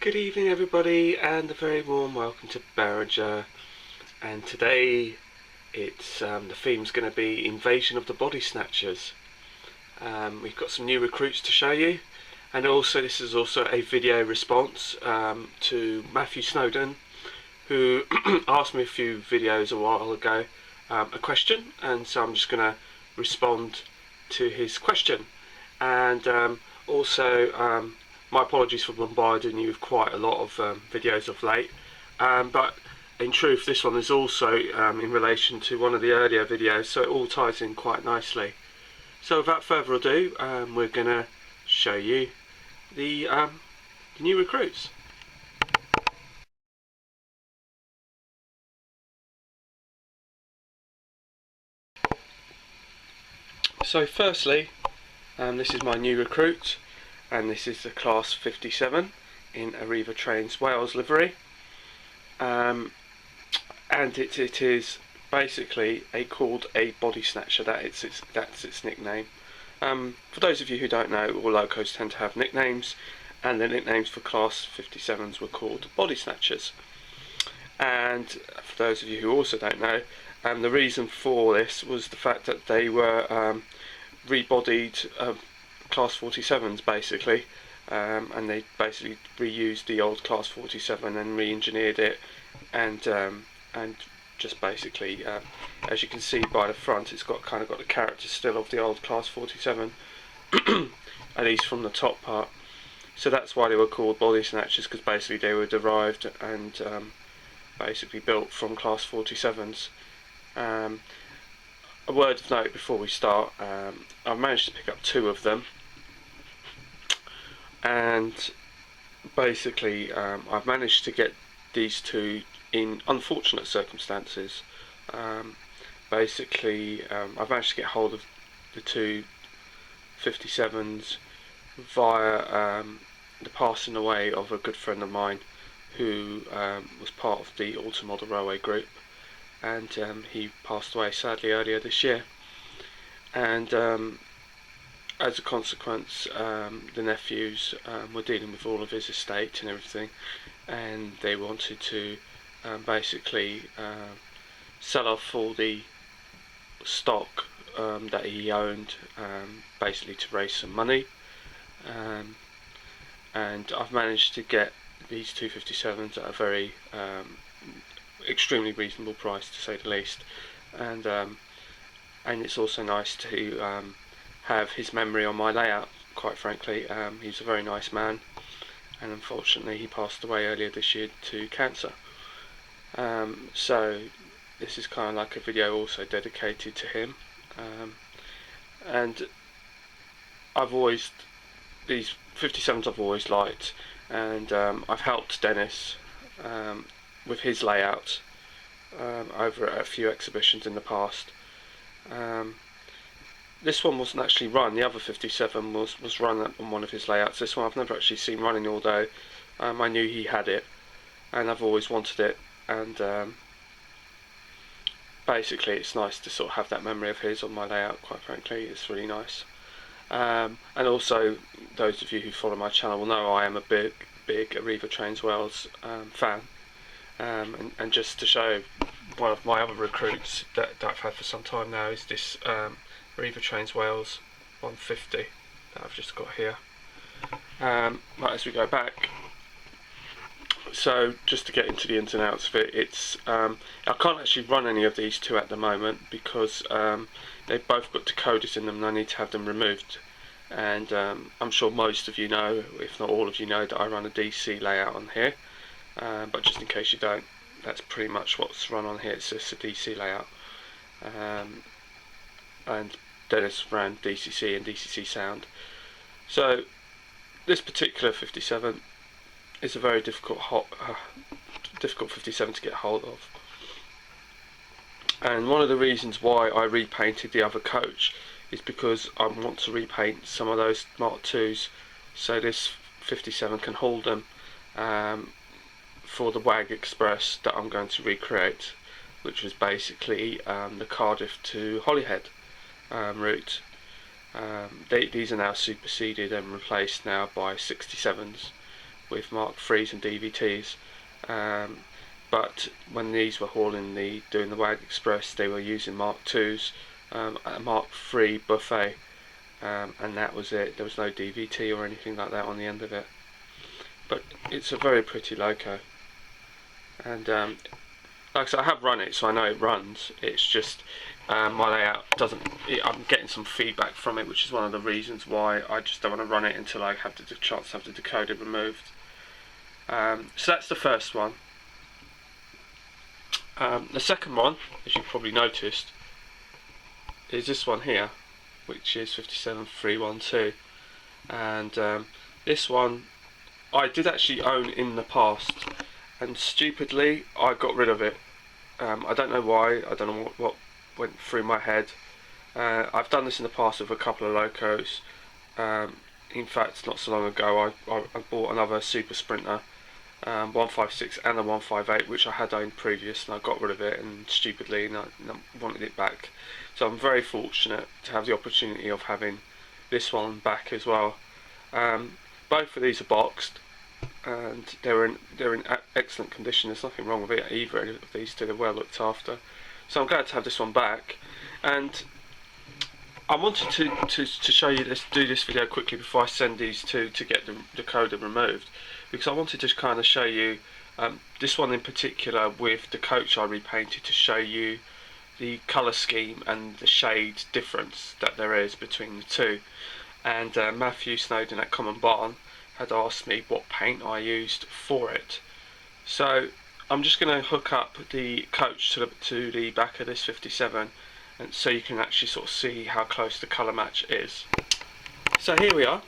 Good evening everybody, and a very warm welcome to AMRG. And today it's the theme's going to be Invasion of the Bodysnatchers. We've got some new recruits to show you, and also this is also a video response to Matthew Snowden, who asked me a few videos a while ago a question, and so I'm just going to respond to his question. And also my apologies for bombarding you with quite a lot of videos of late, but in truth this one is also in relation to one of the earlier videos, so it all ties in quite nicely. So without further ado, we're going to show you the new recruits. So firstly, this is my new recruit, and this is the class 57 in Arriva Trains Wales livery, and it is basically called a Bodysnatcher. That's its nickname. For those of you who don't know, all locos tend to have nicknames, and the nicknames for class 57s were called Bodysnatchers. And for those of you who also don't know, the reason for this was the fact that they were rebodied class 47s basically, and they basically reused the old class 47 and re-engineered it, and just basically, as you can see by the front, it's got the character still of the old class 47, at least from the top part. So that's why they were called Bodysnatchers, because basically they were derived and basically built from class 47s. A word of note before we start, I've managed to pick up 2 of them, and basically I've managed to get these 2 in unfortunate circumstances. Basically I've managed to get hold of the 2 57s via the passing away of a good friend of mine who was part of the Automodel Railway group, and he passed away sadly earlier this year, and as a consequence the nephews were dealing with all of his estate and everything, and they wanted to basically sell off all the stock that he owned, basically to raise some money, and I've managed to get these 2 57s at a very extremely reasonable price, to say the least, and it's also nice to have his memory on my layout, quite frankly. He's a very nice man, and unfortunately he passed away earlier this year to cancer. So this is kind of like a video also dedicated to him, and these 57s I've always liked, and I've helped Dennis with his layout over at a few exhibitions in the past. This one wasn't actually run. The other 57 was run on one of his layouts. This one I've never actually seen running, although I knew he had it and I've always wanted it, and basically it's nice to sort of have that memory of his on my layout, quite frankly. It's really nice. And also, those of you who follow my channel will know I am a big Arriva Trains Wales fan, and just to show one of my other recruits that I've had for some time now is this Arriva Trains Wales 150 that I've just got here. Right, as we go back, so just to get into the ins and outs of it, it's I can't actually run any of these 2 at the moment because they've both got decoders in them and I need to have them removed. And I'm sure most of you know, if not all of you know, that I run a DC layout on here, but just in case you don't, that's pretty much what's run on here. It's just a DC layout, and Dennis ran DCC and DCC sound. So this particular 57 is a very difficult 57 to get hold of, and one of the reasons why I repainted the other coach is because I want to repaint some of those Mark IIs so this 57 can hold them for the WAG Express that I'm going to recreate, which was basically the Cardiff to Holyhead route. These are now superseded and replaced now by 67s, with Mark IIIs and DVTs, but when these were doing the WAG Express, they were using Mark IIs, a Mark III buffet, and that was it. There was no DVT or anything like that on the end of it. But it's a very pretty loco, and like I said, I have run it, so I know it runs. It's just my layout doesn't. I'm getting some feedback from it, which is one of the reasons why I just don't want to run it until I have the chance to have the decoder removed. So that's the first one. The second one, as you've probably noticed, is this one here, which is 57312, and this one I did actually own in the past, and stupidly I got rid of it. I don't know why. I don't know what went through my head. I've done this in the past with a couple of locos. In fact, not so long ago I bought another Super Sprinter, 156 and a 158, which I had owned previous, and I got rid of it, and stupidly and I wanted it back. So I'm very fortunate to have the opportunity of having this one back as well. Both of these are boxed, and they're in excellent condition. There's nothing wrong with it either of these two. They're well looked after. So I'm glad to have this one back. And I wanted to show you this, do this video quickly before I send these two to get the decoder removed, because I wanted to kind of show you this one in particular with the coach I repainted, to show you the colour scheme and the shade difference that there is between the two. And Matthew Snowden at Common Barn had asked me what paint I used for it. So I'm just going to hook up the coach to the back of this 57, and so you can actually sort of see how close the colour match is. So here we are,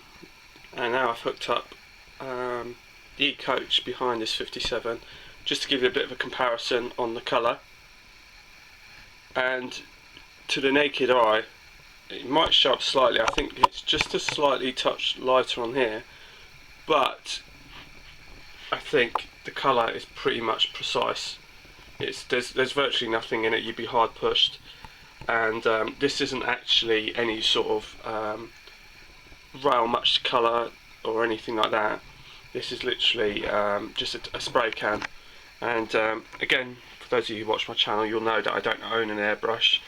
and now I've hooked up the coach behind this 57, just to give you a bit of a comparison on the colour. And to the naked eye, it might show up slightly. I think it's just a slightly touch lighter on here, but I think the colour is pretty much precise. There's virtually nothing in it. You'd be hard pushed, and this isn't actually any sort of rail matched colour or anything like that. This is literally just a spray can. And again, for those of you who watch my channel, you'll know that I don't own an airbrush,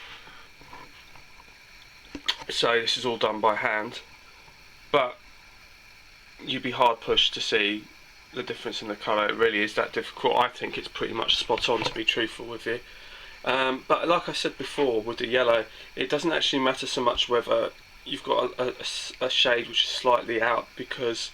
so this is all done by hand, but you'd be hard pushed to see the difference in the colour. It really is that difficult. I think it's pretty much spot on, to be truthful with you. But like I said before, with the yellow, it doesn't actually matter so much whether you've got a shade which is slightly out, because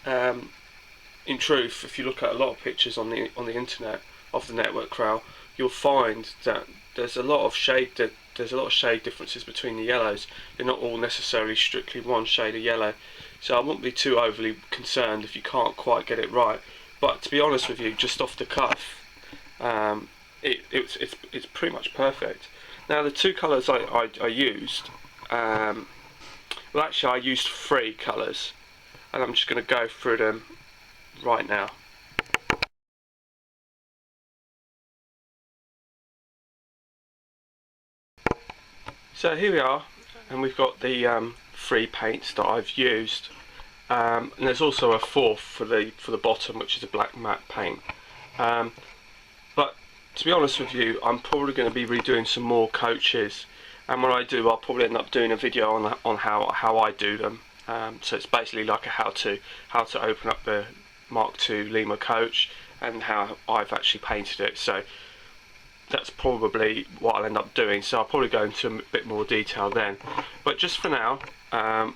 in truth, if you look at a lot of pictures on the internet of the network crowd, you'll find that there's a lot of shade differences between the yellows. They're not all necessarily strictly one shade of yellow, so I wouldn't be too overly concerned if you can't quite get it right. But to be honest with you, just off the cuff, it's pretty much perfect. Now the two colours I used, well actually I used 3 colours, and I'm just going to go through them right now. So here we are, and we've got the 3 paints that I've used, and there's also a 4th for the bottom, which is a black matte paint. But to be honest with you, I'm probably going to be redoing some more coaches, and when I do, I'll probably end up doing a video on how I do them. So it's basically like a how to open up the Mark II Lima coach, and how I've actually painted it. So that's probably what I'll end up doing, so I'll probably go into a bit more detail then. But just for now, I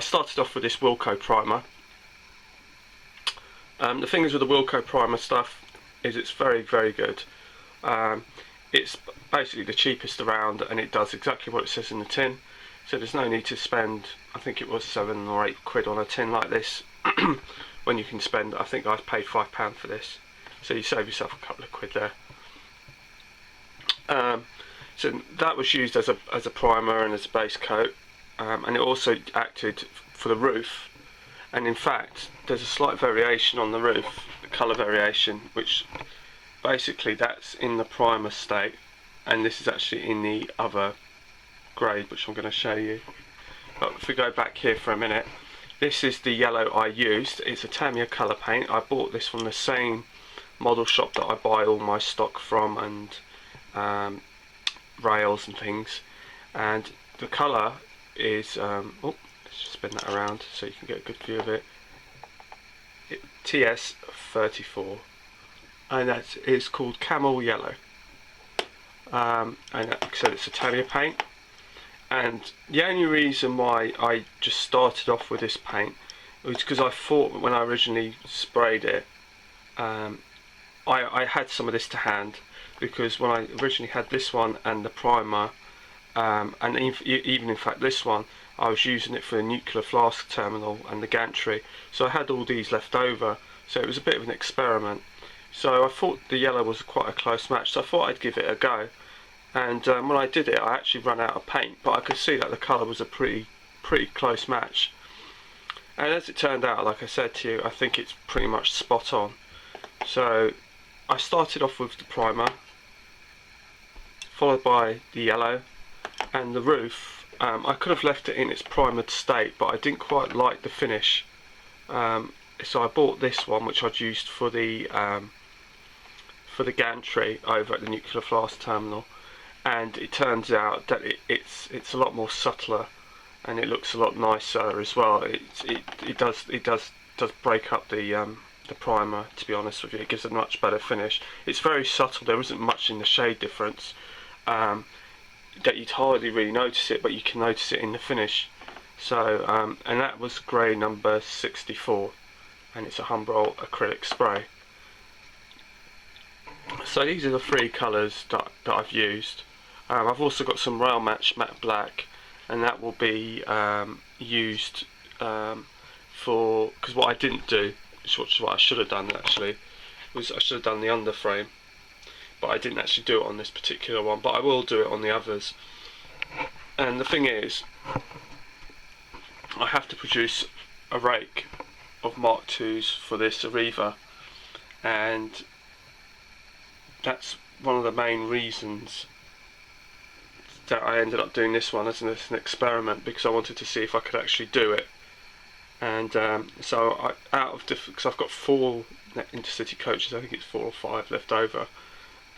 started off with this Wilco primer. The thing is with the Wilco primer stuff is it's very, very good. It's basically the cheapest around, and it does exactly what it says in the tin, so there's no need to spend, I think it was 7 or 8 quid on a tin like this when you can spend, I think I paid £5 for this, so you save yourself a couple of quid there. So that was used as a primer and as a base coat, and it also acted for the roof. And in fact, there's a slight variation on the roof, the colour variation, which basically that's in the primer state, and this is actually in the other grade, which I'm going to show you. But if we go back here for a minute, this is the yellow I used. It's a Tamiya colour paint. I bought this from the same model shop that I buy all my stock from, and rails and things. And the colour is oh, let's just spin that around so you can get a good view of it. TS34, and it's called Camel Yellow. And like I said, it's a Tamiya paint. And the only reason why I just started off with this paint was because I thought when I originally sprayed it, I had some of this to hand, because when I originally had this one and the primer, and even in fact this one, I was using it for the nuclear flask terminal and the gantry, so I had all these left over, so it was a bit of an experiment. So I thought the yellow was quite a close match, so I thought I'd give it a go. And when I did it, I actually ran out of paint, but I could see that the colour was a pretty close match. And as it turned out, like I said to you, I think it's pretty much spot on. So I started off with the primer, followed by the yellow, and the roof. I could have left it in its primered state, but I didn't quite like the finish. So I bought this one, which I'd used for the gantry over at the nuclear flask terminal. And it turns out that it's a lot more subtler, and it looks a lot nicer as well. It does break up the primer, to be honest with you. It gives a much better finish. It's very subtle. There isn't much in the shade difference, that you'd hardly really notice it, but you can notice it in the finish. So and that was grey number 64, and it's a Humbrol acrylic spray. So these are the three colours that I've used. I've also got some Rail Match Matte Black, and that will be used for, because what I didn't do, which is what I should have done actually, was I should have done the underframe, but I didn't actually do it on this particular one, but I will do it on the others. And the thing is, I have to produce a rake of Mark IIs for this Arriva, and that's one of the main reasons that I ended up doing this one as an experiment, because I wanted to see if I could actually do it. And so because I've got 4 intercity coaches, I think it's 4 or 5 left over,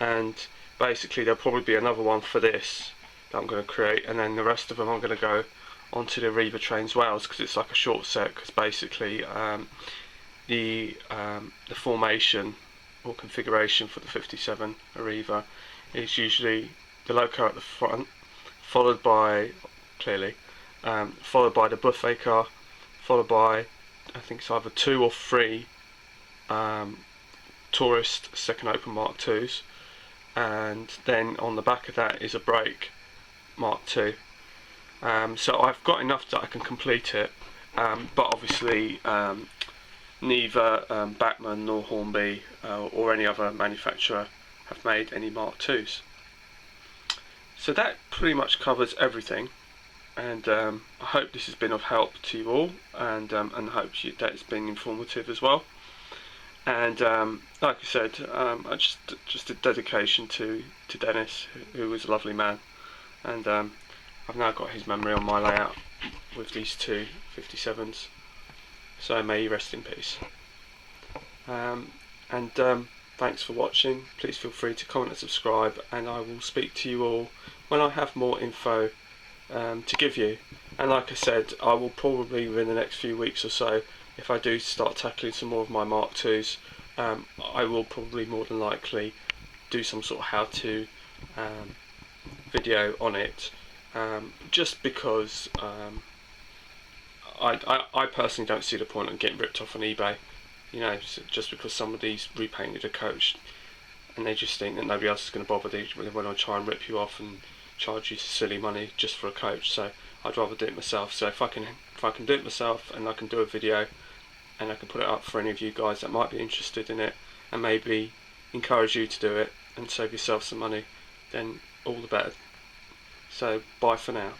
and basically there'll probably be another one for this that I'm going to create, and then the rest of them I'm going to go onto the Arriva Trains Wales, because it's like a short set, because basically the formation or configuration for the 57 Arriva is usually the loco at the front, followed by the buffet car, followed by, I think it's either 2 or 3 tourist second open Mark IIs, and then on the back of that is a brake Mark II. So I've got enough that I can complete it, but obviously neither Bachmann nor Hornby or any other manufacturer have made any Mark IIs. So that pretty much covers everything, and I hope this has been of help to you all, and hope that it's been informative as well. And like I said, just a dedication to Dennis, who was a lovely man, and I've now got his memory on my layout with these 2 57s, so may he rest in peace. Thanks for watching. Please feel free to comment and subscribe, and I will speak to you all when I have more info to give you. And like I said, I will probably within the next few weeks or so, if I do start tackling some more of my Mark IIs, I will probably more than likely do some sort of how-to video on it, just because I personally don't see the point of getting ripped off on eBay. You know, just because somebody's repainted a coach and they just think that nobody else is going to bother when I try and rip you off and charge you silly money just for a coach. So I'd rather do it myself. So if I can do it myself, and I can do a video and I can put it up for any of you guys that might be interested in it, and maybe encourage you to do it and save yourself some money, then all the better. So bye for now.